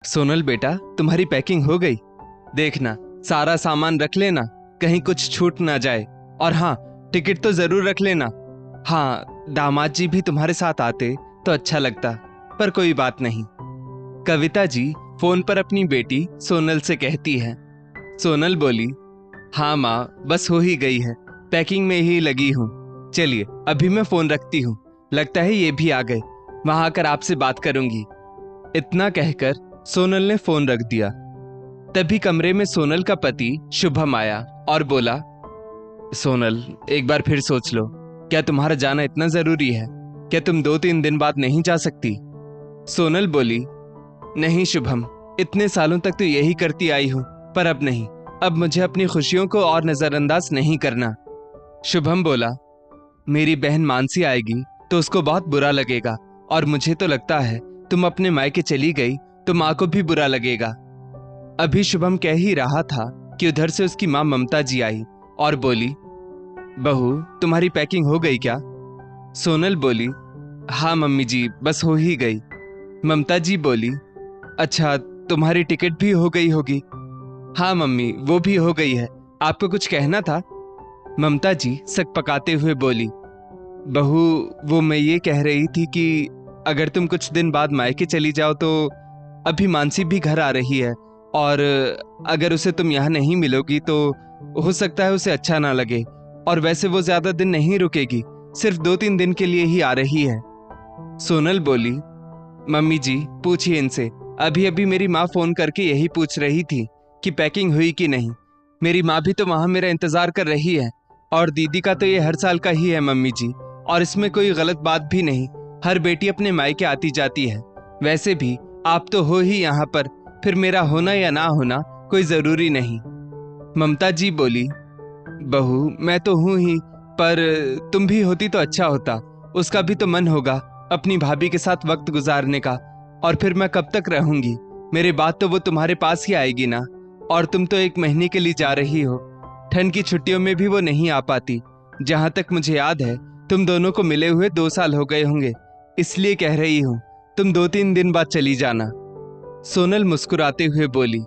सोनल बेटा, तुम्हारी पैकिंग हो गई। देखना, सारा सामान रख लेना, कहीं कुछ छूट ना जाए। और हाँ, टिकट तो जरूर रख लेना। हाँ, दामाद जी भी तुम्हारे साथ आते तो अच्छा लगता, पर कोई बात नहीं। कविता जी फोन पर अपनी बेटी सोनल से कहती है। सोनल बोली, हाँ माँ, बस हो ही गई है, पैकिंग में ही लगी हूँ। चलिए अभी मैं फोन रखती हूँ, लगता है ये भी आ गए, वहां आकर आपसे बात करूंगी। इतना कहकर सोनल ने फोन रख दिया। तभी कमरे में सोनल का पति शुभम आया और बोला, सोनल एक बार फिर सोच लो, क्या तुम्हारा जाना इतना जरूरी है? क्या तुम 2-3 दिन बाद नहीं जा सकती? सोनल बोली, नहीं शुभम, इतने सालों तक तो यही करती आई हूं, पर अब नहीं, अब मुझे अपनी खुशियों को और नजरअंदाज नहीं करना। शुभम बोला, मेरी बहन मानसी आएगी तो उसको बहुत बुरा लगेगा, और मुझे तो लगता है तुम अपने मायके चली गई तो माँ को भी बुरा लगेगा। अभी शुभम कह ही रहा था कि उधर से उसकी माँ ममता जी आई और बोली, बहू तुम्हारी पैकिंग हो गई क्या? सोनल बोली, हाँ मम्मी जी, बस हो ही गई। ममता जी बोली, अच्छा, तुम्हारी टिकट भी हो गई होगी? हाँ मम्मी, वो भी हो गई है। आपको कुछ कहना था? ममता जी सकपकाते हुए बोली, बहू वो मैं ये कह रही थी कि अगर तुम कुछ दिन बाद मायके चली जाओ तो अभी मानसी भी घर आ रही है, और अगर उसे तुम यहाँ नहीं मिलोगी तो हो सकता है उसे अच्छा ना लगे, और वैसे वो ज्यादा दिन नहीं रुकेगी, सिर्फ 2-3 दिन के लिए ही आ रही है। सोनल बोली, मम्मी जी पूछिए इनसे, अभी अभी मेरी माँ फोन करके यही पूछ रही थी कि पैकिंग हुई कि नहीं। मेरी माँ भी तो वहां मेरा इंतजार कर रही है, और दीदी का तो ये हर साल का ही है मम्मी जी, और इसमें कोई गलत बात भी नहीं, हर बेटी अपने मायके आती जाती है। वैसे भी आप तो हो ही यहाँ पर, फिर मेरा होना या ना होना कोई जरूरी नहीं। ममता जी बोली, बहू मैं तो हूं ही, पर तुम भी होती तो अच्छा होता, उसका भी तो मन होगा अपनी भाभी के साथ वक्त गुजारने का, और फिर मैं कब तक रहूंगी? मेरे बाद तो वो तुम्हारे पास ही आएगी ना, और तुम तो 1 महीने के लिए जा रही हो, ठंड की छुट्टियों में भी वो नहीं आ पाती। जहां तक मुझे याद है तुम दोनों को मिले हुए 2 साल हो गए होंगे, इसलिए कह रही हूं तुम 2-3 दिन बाद चली जाना। सोनल मुस्कुराते हुए बोली,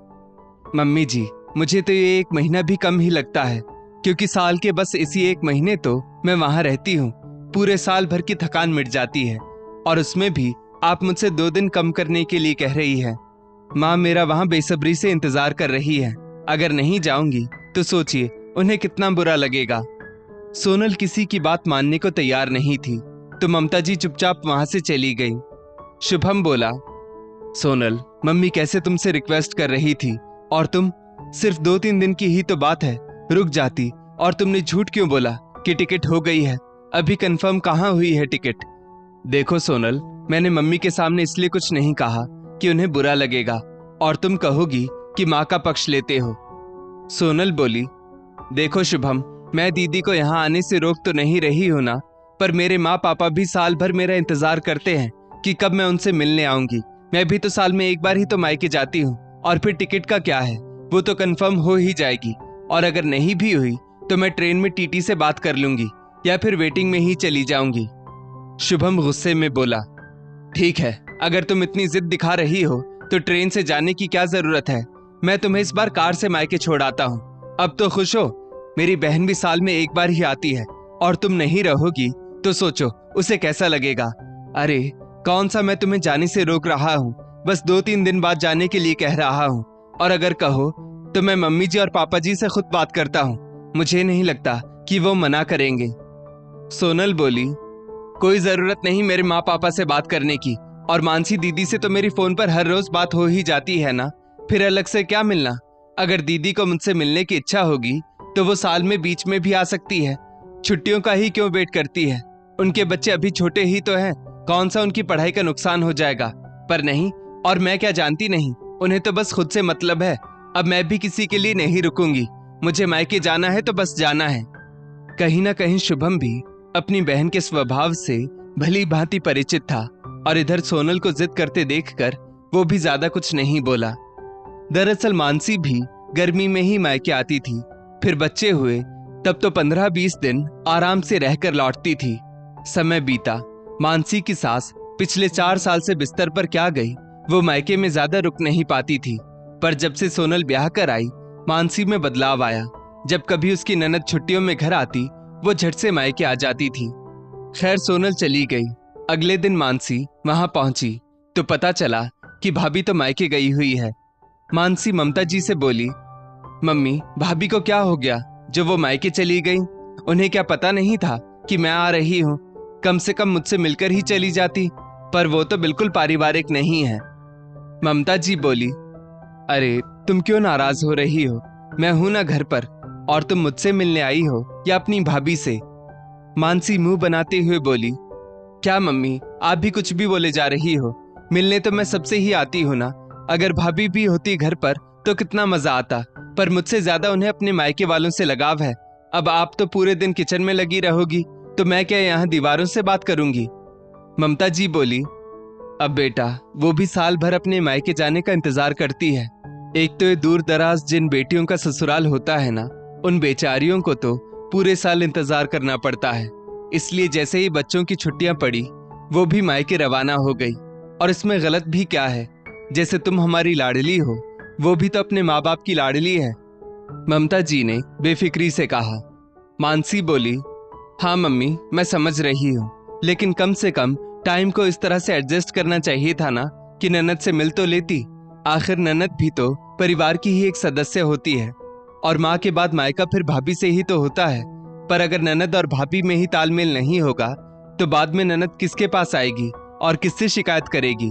मम्मी जी मुझे तो ये 1 महीना भी कम ही लगता है, क्योंकि साल के बस इसी 1 महीने तो मैं वहां रहती हूँ, पूरे साल भर की थकान मिट जाती है, और उसमें भी आप मुझसे 2 दिन कम करने के लिए कह रही है। माँ मेरा वहां बेसब्री से इंतजार कर रही है, अगर नहीं जाऊंगी तो सोचिए उन्हें कितना बुरा लगेगा। सोनल किसी की बात मानने को तैयार नहीं थी, तो ममता जी चुपचाप वहां से चली गई। शुभम बोला, सोनल मम्मी कैसे तुमसे रिक्वेस्ट कर रही थी, और तुम, सिर्फ 2-3 दिन की ही तो बात है, रुक जाती, और तुमने झूठ क्यों बोला कि टिकट हो गई है? अभी कंफर्म कहाँ हुई है टिकट? देखो सोनल, मैंने मम्मी के सामने इसलिए कुछ नहीं कहा कि उन्हें बुरा लगेगा और तुम कहोगी कि माँ का पक्ष लेते हो। सोनल बोली, देखो शुभम, मैं दीदी को यहाँ आने से रोक तो नहीं रही हूं ना, पर मेरे माँ पापा भी साल भर मेरा इंतजार करते हैं कि कब मैं उनसे मिलने आऊंगी। मैं भी तो साल में 1 बार ही तो मायके जाती हूँ, और फिर टिकट का क्या है, वो तो कंफर्म हो ही जाएगी, और अगर नहीं भी हुई तो मैं ट्रेन में टीटी से बात कर लूंगी, या फिर वेटिंग में ही चली जाऊंगी। शुभम गुस्से में बोला, ठीक है, अगर तुम इतनी जिद दिखा रही हो तो ट्रेन से जाने की क्या जरूरत है, मैं तुम्हें इस बार कार से मायके छोड़ आता हूँ। अब तो खुश हो, मेरी बहन भी साल में 1 बार ही आती है, और तुम नहीं रहोगी तो सोचो उसे कैसा लगेगा। अरे कौन सा मैं तुम्हें जाने से रोक रहा हूँ, बस 2-3 दिन बाद जाने के लिए कह रहा हूँ, और अगर कहो तो मैं मम्मी जी और पापा जी से खुद बात करता हूँ, मुझे नहीं लगता कि वो मना करेंगे। सोनल बोली, कोई जरूरत नहीं मेरे माँ पापा से बात करने की, और मानसी दीदी से तो मेरी फोन पर हर रोज बात हो ही जाती है ना, फिर अलग से क्या मिलना। अगर दीदी को मुझसे मिलने की इच्छा होगी तो वो साल में बीच में भी आ सकती है, छुट्टियों का ही क्यों वेट करती है? उनके बच्चे अभी छोटे ही तो हैं, कौन सा उनकी पढ़ाई का नुकसान हो जाएगा। पर नहीं, और मैं क्या जानती नहीं, उन्हें तो बस खुद से मतलब है। अब मैं भी किसी के लिए नहीं रुकूंगी, मुझे मायके जाना है तो बस जाना है। कहीं ना कहीं शुभम भी अपनी बहन के स्वभाव से भली भांति परिचित था, और इधर सोनल को जिद करते देखकर वो भी ज्यादा कुछ नहीं बोला। दरअसल मानसी भी गर्मी में ही मायके आती थी, फिर बच्चे हुए तब तो 15-20 दिन आराम से रहकर लौटती थी। समय बीता, मानसी की सास पिछले 4 साल से बिस्तर पर क्या गई वो मायके में ज्यादा रुक नहीं पाती थी, पर जब से सोनल ब्याह कर आई, मानसी में बदलाव आया। जब कभी उसकी ननद छुट्टियों में घर आती, वो झट से मायके आ जाती थी। खैर, सोनल चली गई। अगले दिन मानसी वहां पहुंची तो पता चला कि भाभी तो मायके गई हुई है। मानसी ममता जी से बोली, मम्मी, भाभी को क्या हो गया जो वो मायके चली गई? उन्हें क्या पता नहीं था कि मैं आ रही हूँ? कम से कम मुझसे मिलकर ही चली जाती। पर वो तो बिल्कुल पारिवारिक नहीं है। ममता जी बोली, अरे तुम क्यों नाराज हो रही हो? मैं हूं ना घर पर, और तुम मुझसे मिलने आई हो या अपनी भाभी से? मानसी मुंह बनाते हुए बोली, क्या मम्मी, आप भी कुछ भी बोले जा रही हो? मिलने तो मैं सबसे ही आती हूं ना। अगर भाभी भी होती घर पर तो कितना मजा आता, पर मुझसे ज्यादा उन्हें अपने मायके वालों से लगाव है। अब आप तो पूरे दिन किचन में लगी रहोगी, तो मैं क्या यहाँ दीवारों से बात करूंगी? ममता जी बोली, अब बेटा, वो भी साल भर अपने मायके जाने का इंतजार करती है। एक तो ये दूर दराज जिन बेटियों का ससुराल होता है ना, उन बेचारियों को तो पूरे साल इंतजार करना पड़ता है। इसलिए जैसे ही बच्चों की छुट्टियां पड़ी, वो भी मायके रवाना हो गई। और इसमें गलत भी क्या है? जैसे तुम हमारी लाडली हो, वो भी तो अपने माँ बाप की लाडली है। ममता जी ने बेफिक्री से कहा। मानसी बोली, हाँ मम्मी, मैं समझ रही हूँ, लेकिन कम से कम टाइम को इस तरह से एडजस्ट करना चाहिए था ना कि ननद से मिल तो लेती। आखिर ननद भी तो परिवार की ही एक सदस्य होती है, और माँ के बाद मायका फिर भाभी से ही तो होता है। पर अगर ननद और भाभी में ही तालमेल नहीं होगा, तो बाद में ननद किसके पास आएगी और किससे शिकायत करेगी?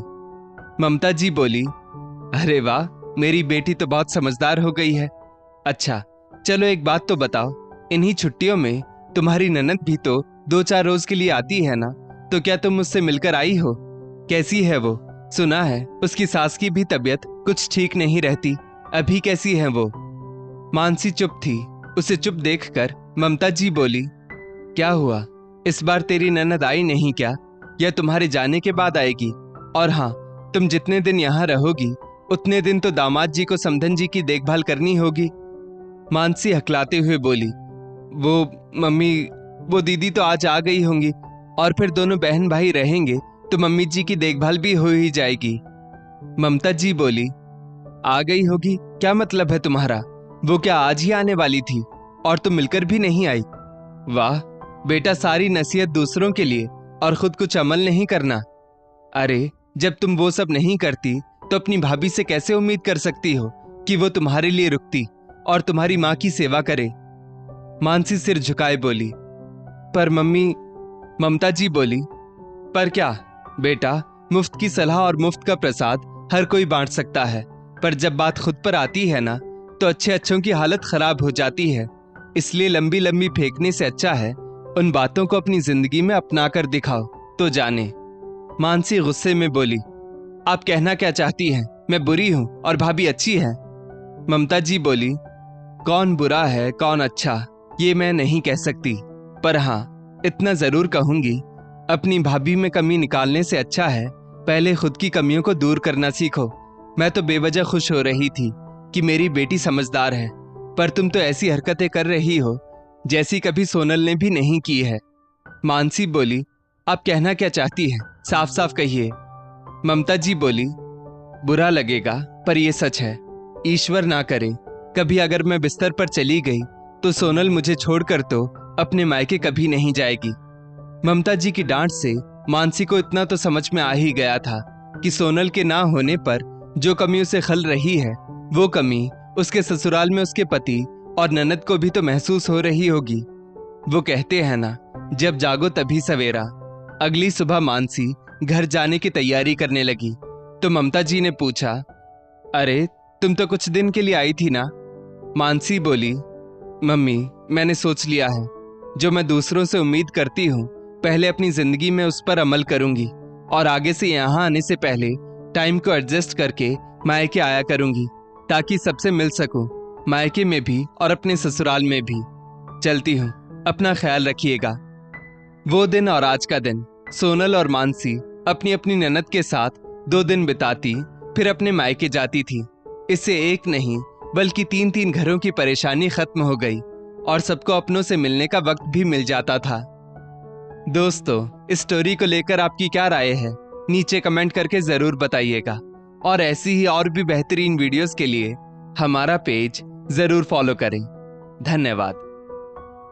ममता जी बोली, अरे वाह, मेरी बेटी तो बहुत समझदार हो गई है। अच्छा, चलो एक बात तो बताओ, इन्हीं छुट्टियों में तुम्हारी ननद भी तो 2-4 रोज के लिए आती है ना, तो क्या तुम मुझसे मिलकर आई हो? कैसी है वो? सुना है उसकी सास की भी तबीयत कुछ ठीक नहीं रहती। अभी कैसी है वो? मानसी चुप थी। उसे चुप देखकर ममता जी बोली, क्या हुआ, इस बार तेरी ननद आई नहीं क्या, या तुम्हारे जाने के बाद आएगी? और हाँ, तुम जितने दिन यहाँ रहोगी उतने दिन तो दामाद जी को समधन जी की देखभाल करनी होगी। मानसी हकलाते हुए बोली, वो मम्मी, वो दीदी तो आज आ गई होंगी, और फिर दोनों बहन भाई रहेंगे तो मम्मी जी की देखभाल भी हो ही जाएगी। ममता जी बोली, आ गई होगी क्या मतलब है तुम्हारा? वो क्या आज ही आने वाली थी और तुम मिलकर भी नहीं आई? वाह बेटा, सारी नसीहत दूसरों के लिए और खुद कुछ अमल नहीं करना। अरे, जब तुम वो सब नहीं करती तो अपनी भाभी से कैसे उम्मीद कर सकती हो कि वो तुम्हारे लिए रुकती और तुम्हारी माँ की सेवा करे? मानसी सिर झुकाए बोली, पर मम्मी। ममता जी बोली, पर क्या बेटा, मुफ्त की सलाह और मुफ्त का प्रसाद हर कोई बांट सकता है, पर जब बात खुद पर आती है ना, तो अच्छे अच्छों की हालत खराब हो जाती है। इसलिए लंबी लंबी फेंकने से अच्छा है उन बातों को अपनी जिंदगी में अपना कर दिखाओ तो जाने। मानसी गुस्से में बोली, आप कहना क्या चाहती हैं? मैं बुरी हूं और भाभी अच्छी है? ममता जी बोली, कौन बुरा है कौन अच्छा, ये मैं नहीं कह सकती, पर हाँ, इतना जरूर कहूंगी, अपनी भाभी में कमी निकालने से अच्छा है पहले खुद की कमियों को दूर करना सीखो। मैं तो बेवजह खुश हो रही थी कि मेरी बेटी समझदार है, पर तुम तो ऐसी हरकतें कर रही हो जैसी कभी सोनल ने भी नहीं की है। मानसी बोली, आप कहना क्या चाहती हैं? साफ साफ कहिए। ममता जी बोली, बुरा लगेगा पर यह सच है। ईश्वर ना करे कभी अगर मैं बिस्तर पर चली गई तो सोनल मुझे छोड़कर तो अपने मायके कभी नहीं जाएगी। ममता जी की डांट से मानसी को इतना तो समझ में आ ही गया था कि सोनल के ना होने पर जो कमी उसे खल रही है, वो कमी उसके ससुराल में उसके पति और ननद को भी तो महसूस हो रही होगी। वो कहते हैं ना, जब जागो तभी सवेरा। अगली सुबह मानसी घर जाने की तैयारी करने लगी तो ममता जी ने पूछा, अरे तुम तो कुछ दिन के लिए आई थी ना? मानसी बोली, मम्मी, मैंने सोच लिया है, जो मैं दूसरों से उम्मीद करती हूँ पहले अपनी जिंदगी में उस पर अमल करूंगी, और आगे से यहाँ आने से पहले टाइम को एडजस्ट करके मायके आया करूंगी ताकि सबसे मिल सकूं, मायके में भी और अपने ससुराल में भी। चलती हूँ, अपना ख्याल रखिएगा। वो दिन और आज का दिन सोनल और मानसी अपनी अपनी ननद के साथ 2 दिन बिताती, फिर अपने मायके जाती थी। इससे एक नहीं बल्कि 3-3 घरों की परेशानी खत्म हो गई और सबको अपनों से मिलने का वक्त भी मिल जाता था। दोस्तों, इस स्टोरी को लेकर आपकी क्या राय है? नीचे कमेंट करके जरूर बताइएगा। और ऐसी ही और भी बेहतरीन वीडियोस के लिए हमारा पेज जरूर फॉलो करें। धन्यवाद।